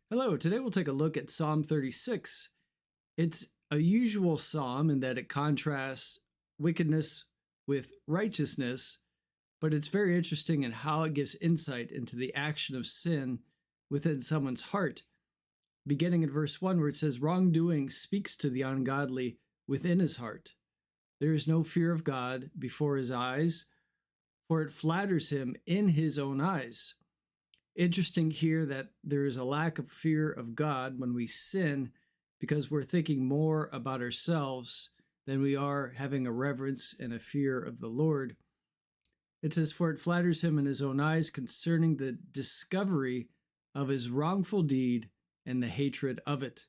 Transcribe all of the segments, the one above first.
Hello, today we'll take a look at Psalm 36. It's a usual psalm in that it contrasts wickedness with righteousness, but it's very interesting in how it gives insight into the action of sin within someone's heart. Beginning in verse 1, where it says, "Wrongdoing speaks to the ungodly within his heart. There is no fear of God before his eyes, for it flatters him in his own eyes." Interesting here that there is a lack of fear of God when we sin because we're thinking more about ourselves than we are having a reverence and a fear of the Lord. It says, "For it flatters him in his own eyes concerning the discovery of his wrongful deed and the hatred of it."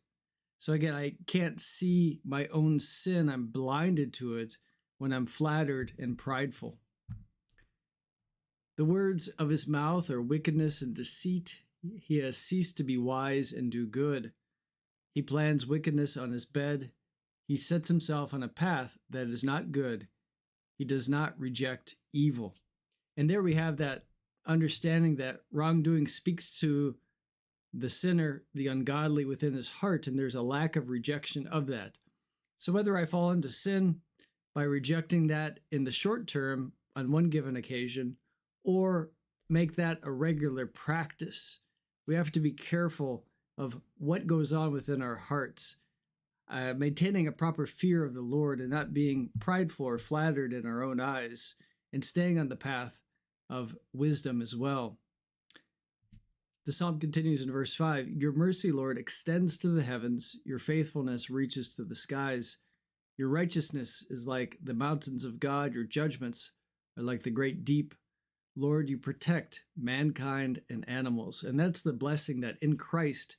So again, I can't see my own sin. I'm blinded to it when I'm flattered and prideful. The words of his mouth are wickedness and deceit. He has ceased to be wise and do good. He plans wickedness on his bed. He sets himself on a path that is not good. He does not reject evil. And there we have that understanding that wrongdoing speaks to the sinner, the ungodly within his heart, and there's a lack of rejection of that. So whether I fall into sin by rejecting that in the short term on one given occasion, or make that a regular practice, we have to be careful of what goes on within our hearts, maintaining a proper fear of the Lord and not being prideful or flattered in our own eyes, and staying on the path of wisdom as well. The psalm continues in verse 5, "Your mercy, Lord, extends to the heavens. Your faithfulness reaches to the skies. Your righteousness is like the mountains of God. Your judgments are like the great deep. Lord, you protect mankind and animals." And that's the blessing that in Christ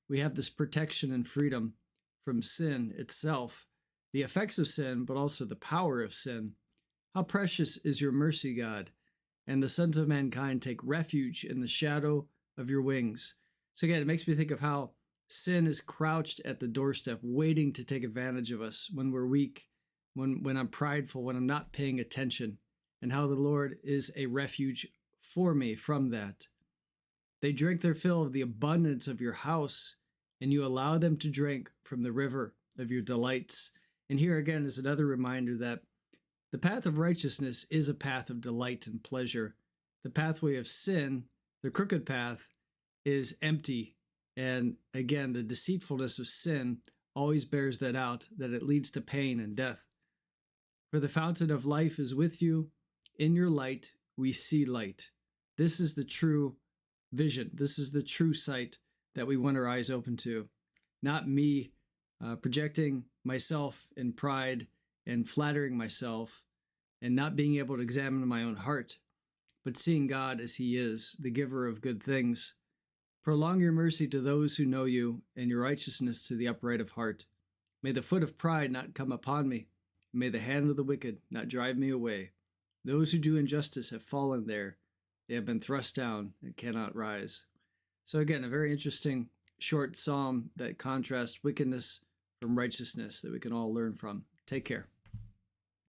we have this protection and freedom from sin itself, the effects of sin, but also the power of sin. How precious is your mercy, God, and the sons of mankind take refuge in the shadow of your wings. So again, it makes me think of how sin is crouched at the doorstep, waiting to take advantage of us when we're weak, when I'm prideful, when I'm not paying attention, and how the Lord is a refuge for me from that. They drink their fill of the abundance of your house, and you allow them to drink from the river of your delights. And here again is another reminder that the path of righteousness is a path of delight and pleasure. The pathway of sin, the crooked path, is empty. And again, the deceitfulness of sin always bears that out, that it leads to pain and death. "For the fountain of life is with you. In your light, we see light." This is the true vision. This is the true sight that we want our eyes open to. Not me projecting myself in pride and flattering myself and not being able to examine my own heart, but seeing God as he is, the giver of good things. "Prolong your mercy to those who know you, and your righteousness to the upright of heart. May the foot of pride not come upon me. May the hand of the wicked not drive me away. Those who do injustice have fallen there. They have been thrust down and cannot rise." So again, a very interesting short psalm that contrasts wickedness from righteousness that we can all learn from. Take care.